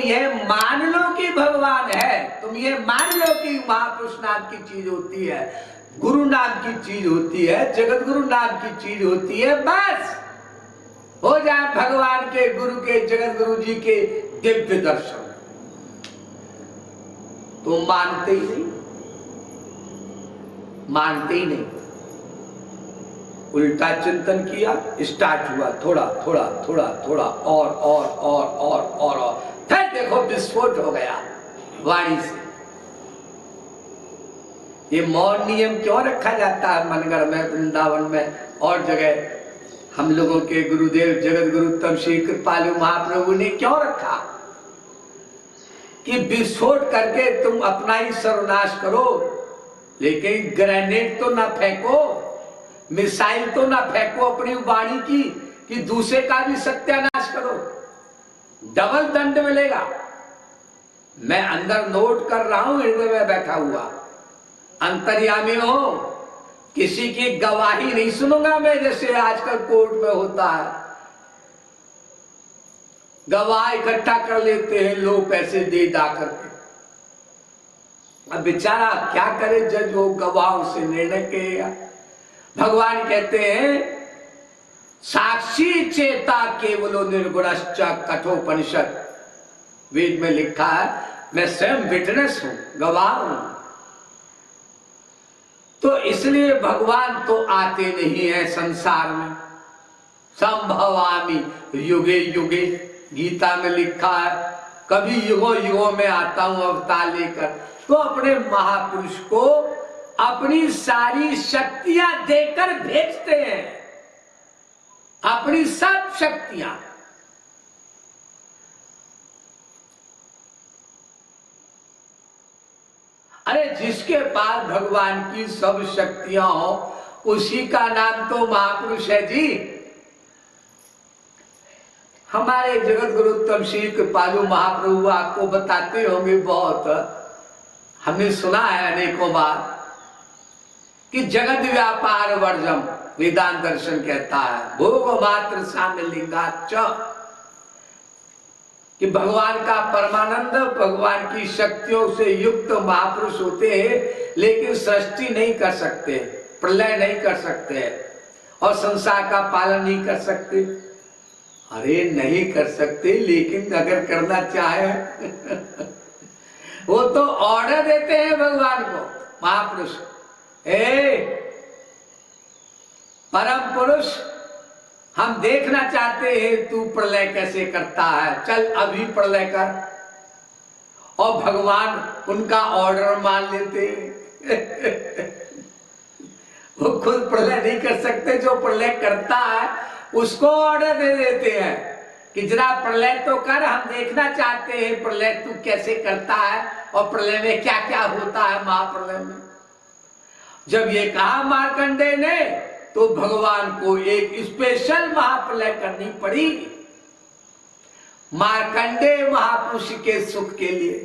यह मान लो कि भगवान है, तुम ये मान लो कि महापुरुष नाम की चीज होती है, गुरु नाम की चीज होती है, जगत गुरु नाम की चीज होती है, बस हो जाए भगवान के, गुरु के, जगत गुरु जी के दिव्य दर्शन। तो मानते ही नहीं, मानते ही नहीं। उल्टा चिंतन किया, स्टार्ट हुआ, थोड़ा थोड़ा थोड़ा थोड़ा और फिर देखो विस्फोट हो गया वाणी से। ये मौन नियम क्यों रखा जाता है मनगढ़ में, वृंदावन में और जगह? हम लोगों के गुरुदेव जगत गुरु तम श्री कृपालु महाप्रभु ने क्यों रखा कि विस्फोट करके तुम अपना ही सर्वनाश करो, लेकिन ग्रेनेड तो ना फेंको, मिसाइल तो ना फेंको अपनी वाणी की कि दूसरे का भी सत्यानाश करो, डबल दंड मिलेगा। मैं अंदर नोट कर रहा हूं, हृदय में बैठा हुआ अंतर्यामी हो, किसी की गवाही नहीं सुनूंगा मैं, जैसे आजकल कोर्ट में होता है, गवाह इकट्ठा कर लेते हैं लोग पैसे दे दा करके। अब बेचारा क्या करे जज, वो गवाहों से निर्णय करेगा। भगवान कहते हैं साक्षी चेता केवलो निर्गुणश्च कठोपनिषद, वेद में लिखा है, मैं स्वयं विटनेस हूं, गवाह हूं। तो इसलिए भगवान तो आते नहीं है संसार में। संभवामि युगे युगे, गीता में लिखा है, कभी युगों युगों में आता हूं अवतार लेकर। तो अपने महापुरुष को अपनी सारी शक्तियां देकर भेजते हैं, अपनी सब शक्तियां। अरे जिसके पास भगवान की सब शक्तियां हो उसी का नाम तो महापुरुष है जी। हमारे जगत गुरु तम श्री कृपालु महाप्रभु आपको बताते होंगे बहुत, हमने सुना है अनेकों बार कि जगत व्यापार वर्जम, वेदांत दर्शन कहता है, भोग मात्र साम्य लिंगाच, कि भगवान का परमानंद, भगवान की शक्तियों से युक्त महापुरुष होते हैं, लेकिन सृष्टि नहीं कर सकते, प्रलय नहीं कर सकते और संसार का पालन नहीं कर सकते। अरे नहीं कर सकते, लेकिन अगर करना चाहे वो तो ऑर्डर देते हैं भगवान को महापुरुष, परम पुरुष हम देखना चाहते हैं तू प्रलय कैसे करता है, चल अभी प्रलय कर। और भगवान उनका ऑर्डर मान लेते वो खुद प्रलय नहीं कर सकते, जो प्रलय करता है उसको ऑर्डर दे देते हैं कि जरा प्रलय तो कर, हम देखना चाहते हैं प्रलय तू कैसे करता है और प्रलय में क्या क्या होता है महाप्रलय में। जब ये कहा मार्कंडेय ने, तो भगवान को एक स्पेशल महाप्रलय करनी पड़ी मार्कंडेय महापुरुष के सुख के लिए।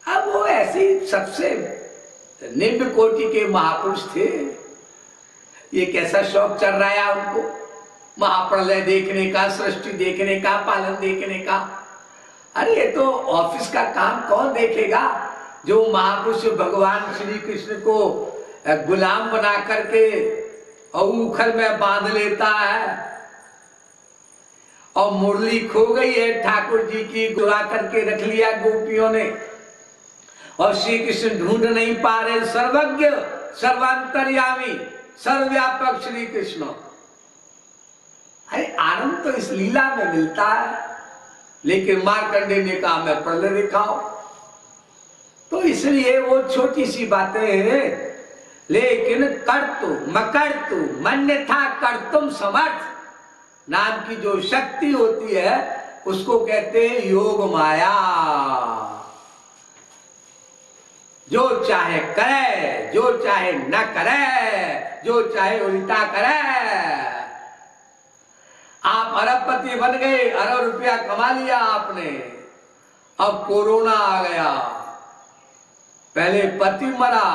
अब वो ऐसी सबसे निम्न कोटि के महापुरुष थे, ये कैसा शौक चल रहा है उनको महाप्रलय देखने का, सृष्टि देखने का, पालन देखने का। अरे ये तो ऑफिस का काम कौन देखेगा, जो महापुरुष भगवान श्री कृष्ण को गुलाम बना करके और उखल में बांध लेता है और मुरली खो गई है ठाकुर जी की, गुरा करके रख लिया गोपियों ने और श्री कृष्ण ढूंढ नहीं पा रहे, सर्वज्ञ सर्वांतर्यामी सर्वव्यापक श्री कृष्ण। अरे आनंद तो इस लीला में मिलता है, लेकिन मार्कंडेय ने कहा मैं प्रलय दिखाओ। तो इसलिए वो छोटी सी बातें हैं, लेकिन कर्तु मकर्तु मन्यथा कर्तुम समर्थ नाम की जो शक्ति होती है उसको कहते हैं योग माया। जो चाहे करे, जो चाहे न करे, जो चाहे उल्टा करे। आप अरबपति बन गए, अरब रुपया कमा लिया आपने, अब कोरोना आ गया, पहले पति मरा,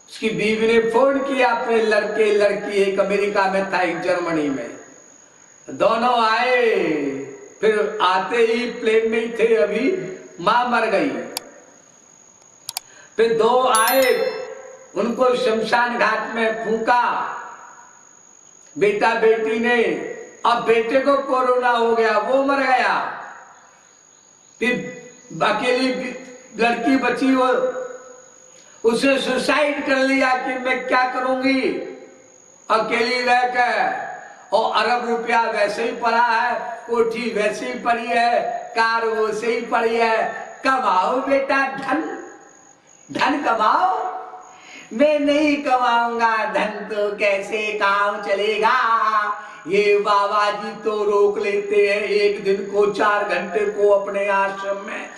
उसकी बीवी ने फोन किया अपने लड़के लड़की, एक अमेरिका में था एक जर्मनी में, दोनों आए फिर आते ही प्लेन में ही थे, अभी मां मर गई। फिर 2 आए, उनको शमशान घाट में फूंका बेटा बेटी ने। अब बेटे को कोरोना हो गया, वो मर गया। फिर अकेली लड़की बची, वो उसने सुसाइड कर लिया कि मैं क्या करूंगी अकेली रहकर। और अरब रुपया वैसे ही पड़ा है, कोठी वैसे ही पड़ी है, कार वैसे ही पड़ी है। कमाओ बेटा धन, धन कमाओ। मैं नहीं कमाऊंगा धन तो कैसे काम चलेगा। ये बाबा जी तो रोक लेते हैं, एक दिन को 4 घंटे को अपने आश्रम में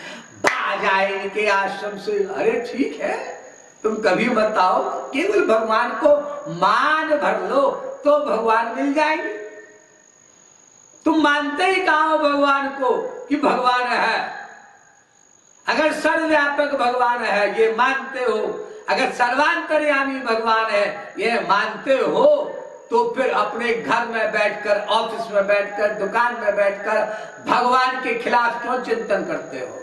जाए इनके आश्रम से। अरे ठीक है, तुम कभी मत आओ, केवल भगवान को मान भर लो तो भगवान मिल जाएंगे। तुम मानते ही कहाँ हो भगवान को कि भगवान है। अगर सर्वव्यापक भगवान है ये मानते हो, अगर सर्वांतर्यामी भगवान है ये मानते हो, तो फिर अपने घर में बैठकर, ऑफिस में बैठकर, दुकान में बैठकर भगवान के खिलाफ क्यों चिंतन करते हो?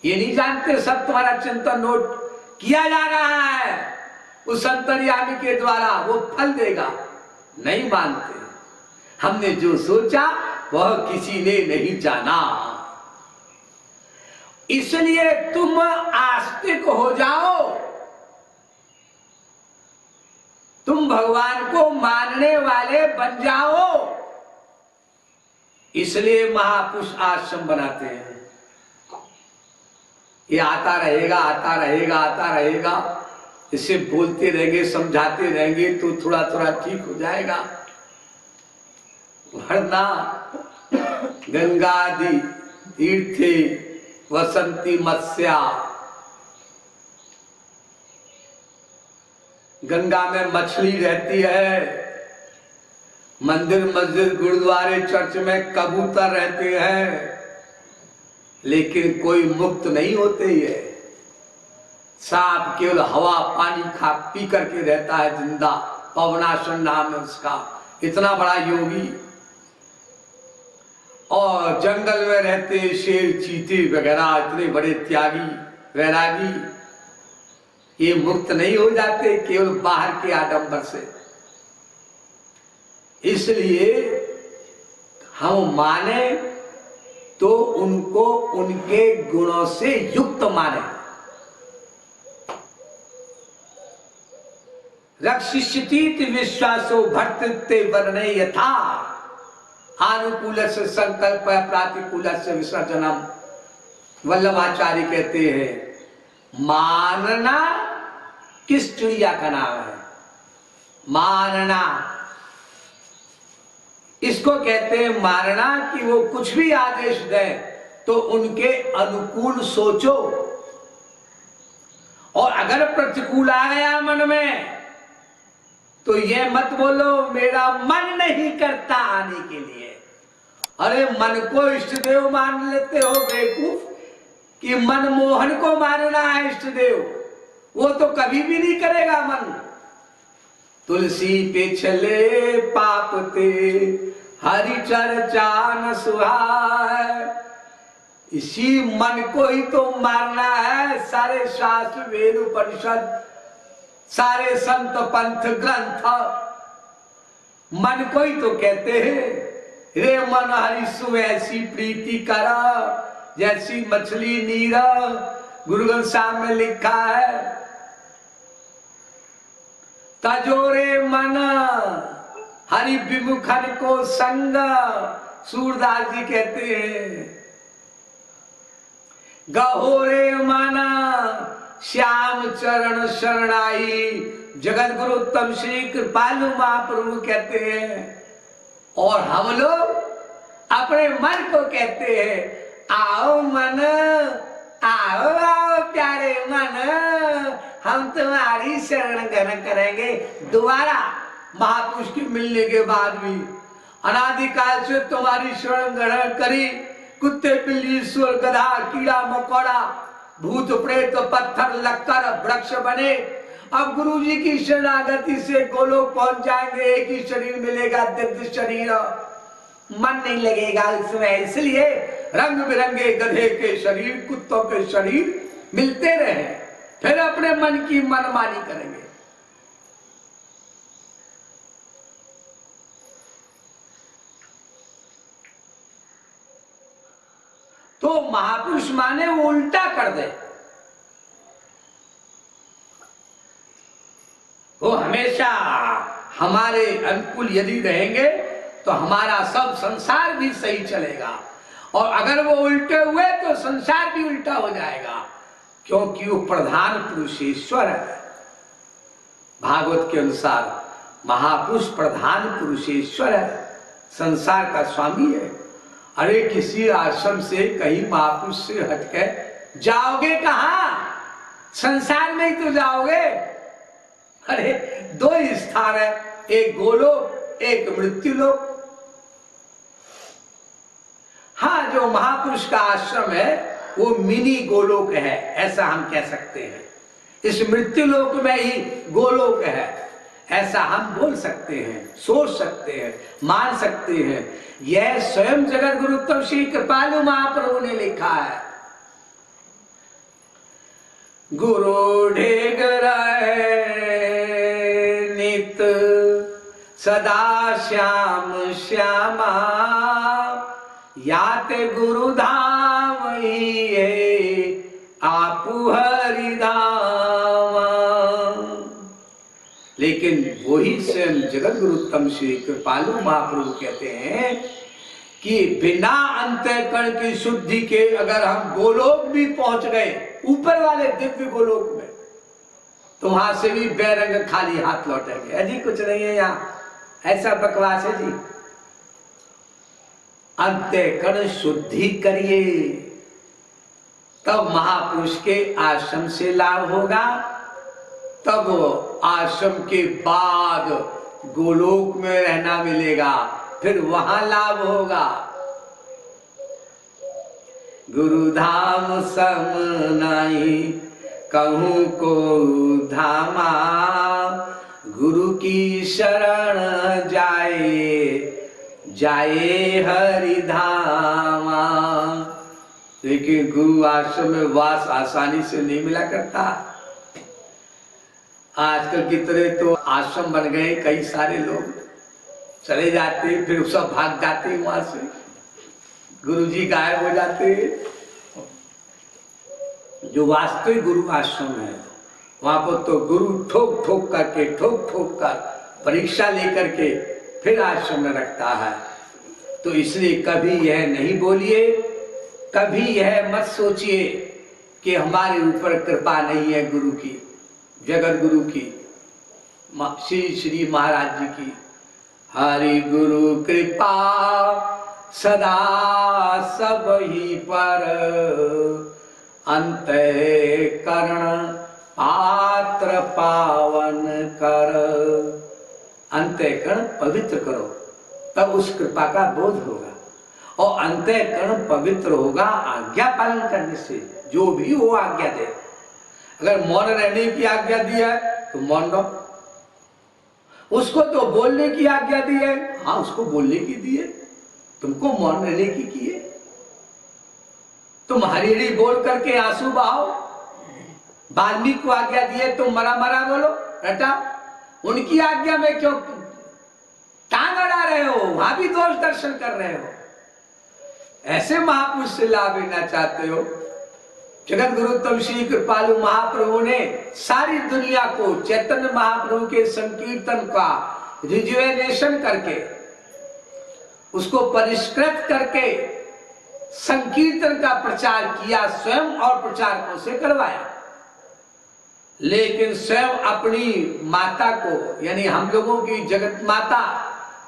ये नहीं जानते सब तुम्हारा चिंतन नोट किया जा रहा है उस अंतर्यामी के द्वारा, वो फल देगा। नहीं मानते। हमने जो सोचा वह किसी ने नहीं जाना। इसलिए तुम आस्तिक हो जाओ, तुम भगवान को मानने वाले बन जाओ। इसलिए महापुरुष आश्रम बनाते हैं। ये आता रहेगा, आता रहेगा, आता रहेगा। इसे बोलते रहेंगे, समझाते रहेंगे तो थोड़ा थोड़ा ठीक हो जाएगा। वरना गंगादि तीर्थे वसंती मत्स्या, गंगा में मछली रहती है, मंदिर मस्जिद गुरुद्वारे चर्च में कबूतर रहते हैं, लेकिन कोई मुक्त नहीं होते। ये सांप केवल हवा पानी खा पी करके रहता है जिंदा। पवनासन नाम है उसका, इतना बड़ा योगी। और जंगल में रहते शेर चीते वगैरह इतने बड़े त्यागी वैरागी, ये मुक्त नहीं हो जाते केवल बाहर के आडंबर से। इसलिए हम माने तो उनको उनके गुणों से युक्त माने। रक्षिष्यति विश्वासो भर्तृत्व वर्णे यथा अनुकूल से संकल्प प्रातिकूल से विसर्जनम। वल्लभाचार्य कहते हैं मानना किस चिड़िया का नाम है? मानना, इसको कहते हैं मानना कि वो कुछ भी आदेश दें तो उनके अनुकूल सोचो, और अगर प्रतिकूल आ गया मन में तो ये मत बोलो मेरा मन नहीं करता आने के लिए। अरे मन को इष्ट देव मान लेते हो बेवकूफ, कि मनमोहन को मानना है इष्ट देव, वो तो कभी भी नहीं करेगा मन। तुलसी पे चले पाप ते हरि चर्चा न सुहाए। इसी मन को ही तो मारना है। सारे शास्त्र वेद उपनिषद सारे संत पंथ ग्रंथ मन को ही तो कहते हैं रे मन हरि सु ऐसी प्रीति करा जैसी मछली नीरा। गुरु ग्रंथ साहब में लिखा है तजोरे मन हरि विमुखन को संग। सूरदास जी कहते हैं गहोरे मन श्याम चरण शरणाई। जगत गुरु उत्तम श्री कृपालु महाप्रभु कहते हैं। और हम लोग अपने मन को कहते हैं आओ मन, आओ आओ प्यारे मन, हम तुम्हारी शरण ग्रहण करेंगे। दोबारा महापुरुष के मिलने के बाद भी अनादिकाल से तुम्हारी शरण ग्रहण करी। कुत्ते बिल्ली सुअर गधा कीड़ा मकोड़ा भूत प्रेत पत्थर लक्कर वृक्ष बने। अब गुरु जी की शरणागति से गोलोक पहुंच जाएंगे। एक ही शरीर मिलेगा, दिव्य शरीर। मन नहीं लगेगा उसमें, इसलिए रंग बिरंगे गधे के शरीर, कुत्तों के शरीर मिलते रहे, फिर अपने मन की मनमानी करेंगे। तो महापुरुष माने वो उल्टा कर दे, वो हमेशा हमारे अनुकूल यदि रहेंगे तो हमारा सब संसार भी सही चलेगा, और अगर वो उल्टे हुए तो संसार भी उल्टा हो जाएगा, क्योंकि वो प्रधान पुरुष ईश्वर है। भागवत के अनुसार महापुरुष प्रधान पुरुष ईश्वर है, संसार का स्वामी है। अरे किसी आश्रम से कहीं महापुरुष से हटके जाओगे कहां? संसार में ही तो जाओगे। अरे दो ही स्थान है, एक गोलोक एक मृत्युलोक। हाँ, जो महापुरुष का आश्रम है वो मिनी गोलोक है, ऐसा हम कह सकते हैं। इस मृत्युलोक में ही गोलोक है, ऐसा हम बोल सकते हैं, सोच सकते हैं, मान सकते हैं। यह स्वयं जगत गुरु तम श्री कृपालु महाप्रभु ने लिखा है। गुरु ढेग रहे नित सदा श्याम श्यामा, याते गुरु धाम ही आपु हरि धामा। लेकिन वही स्वयं जगत गुरु उत्तम श्री कृपालु महाप्रभु कहते हैं कि बिना अंतःकरण की शुद्धि के अगर हम गोलोक भी पहुंच गए, ऊपर वाले दिव्य गोलोक में, तो वहां से भी बेरंग खाली हाथ लौटेंगे। अजी कुछ नहीं है यहाँ, ऐसा बकवास है जी। अंतःकरण शुद्धि करिए, तब महापुरुष के आश्रम से लाभ होगा, तब आश्रम के बाद गोलोक में रहना मिलेगा, फिर वहां लाभ होगा। गुरु धाम सम नहीं कहूं को धामा, गुरु की शरण जाए जाए हरि धामा। लेकिन गुरु आश्रम में वास आसानी से नहीं मिला करता। आजकल की तरह तो आश्रम बन गए, कई सारे लोग चले जाते, फिर सब भाग जाते वहां से, गुरुजी गायब हो जाते। जो वास्तविक गुरु आश्रम है वहां पर तो गुरु ठोक ठोक कर परीक्षा लेकर के फिर आश्रम में रखता है। तो इसलिए कभी यह नहीं बोलिए, कभी यह मत सोचिए कि हमारे ऊपर कृपा नहीं है गुरु की, जगत गुरु की, श्री श्री महाराज जी की। हरि गुरु कृपा सदा सब ही पर, अंतःकरण पात्र पावन कर। अंतःकरण पवित्र करो, तब उस कृपा का बोध होगा, और अंतःकरण पवित्र होगा आज्ञा पालन करने से। जो भी वो आज्ञा दे, अगर मौन रहने की आज्ञा दी है तो मौन रहो, उसको तो बोलने की आज्ञा दी है, हाँ उसको बोलने की दी है, तुमको मौन रहने की है। तुम हरी हरी बोल करके आंसू बहाओ, वाल्मीकि को आज्ञा दी है तुम मरा मरा बोलो रटा, उनकी आज्ञा में क्यों टांग अड़ा रहे हो, वहां भी दोष दर्शन कर रहे हो। ऐसे महापुरुष से लाभ लेना चाहते हो। जगत गुरु उत्तम श्री कृपालु महाप्रभु ने सारी दुनिया को चैतन्य महाप्रभु के संकीर्तन का रिजुवेनेशन करके, उसको परिष्कृत करके संकीर्तन का प्रचार किया स्वयं, और प्रचारकों से करवाया। लेकिन स्वयं अपनी माता को, यानी हम लोगों की जगत माता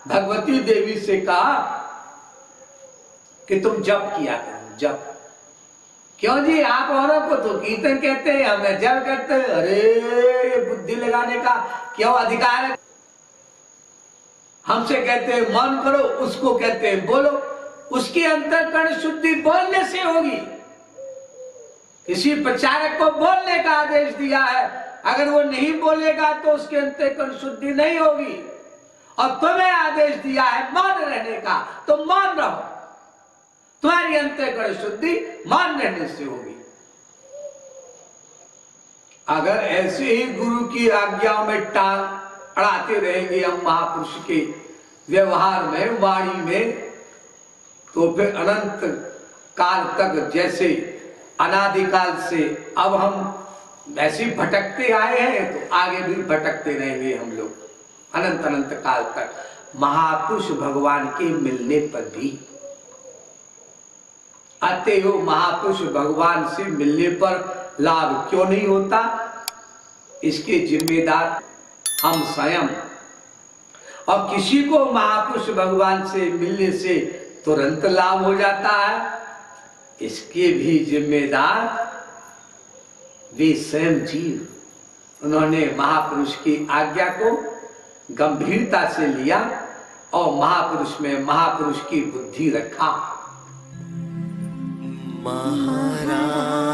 भगवती देवी से कहा कि तुम जप किया करो, जप। क्यों जी, आप औरों को तो कीर्तन कहते हैं, हमें जप कहते हैं। अरे बुद्धि लगाने का क्यों अधिकार है? हमसे कहते हैं मौन करो, उसको कहते हैं बोलो। उसकी अंतःकरण शुद्धि बोलने से होगी। किसी प्रचारक को बोलने का आदेश दिया है, अगर वो नहीं बोलेगा तो उसके अंतःकरण शुद्धि नहीं होगी। और तुम्हें आदेश दिया है मौन रहने का, तो मौन रहो। तुम्हारी अंतःकरण शुद्धि मौन रहने से होगी। अगर ऐसे ही गुरु की आज्ञाओं में टांग अड़ाते रहेंगे हम महापुरुष के व्यवहार में, वाणी में, तो फिर अनंत काल तक, जैसे अनादिकाल से अब हम ऐसे भटकते आए हैं, तो आगे भी भटकते रहेंगे हम लोग अनंत अनंत काल तक, महापुरुष भगवान के मिलने पर भी। अतएव महापुरुष भगवान से मिलने पर लाभ क्यों नहीं होता, इसके जिम्मेदार हम स्वयं। और किसी को महापुरुष भगवान से मिलने से तुरंत लाभ हो जाता है, इसके भी जिम्मेदार वे स्वयं जीव। उन्होंने महापुरुष की आज्ञा को गंभीरता से लिया और महापुरुष में महापुरुष की बुद्धि रखा। महाराज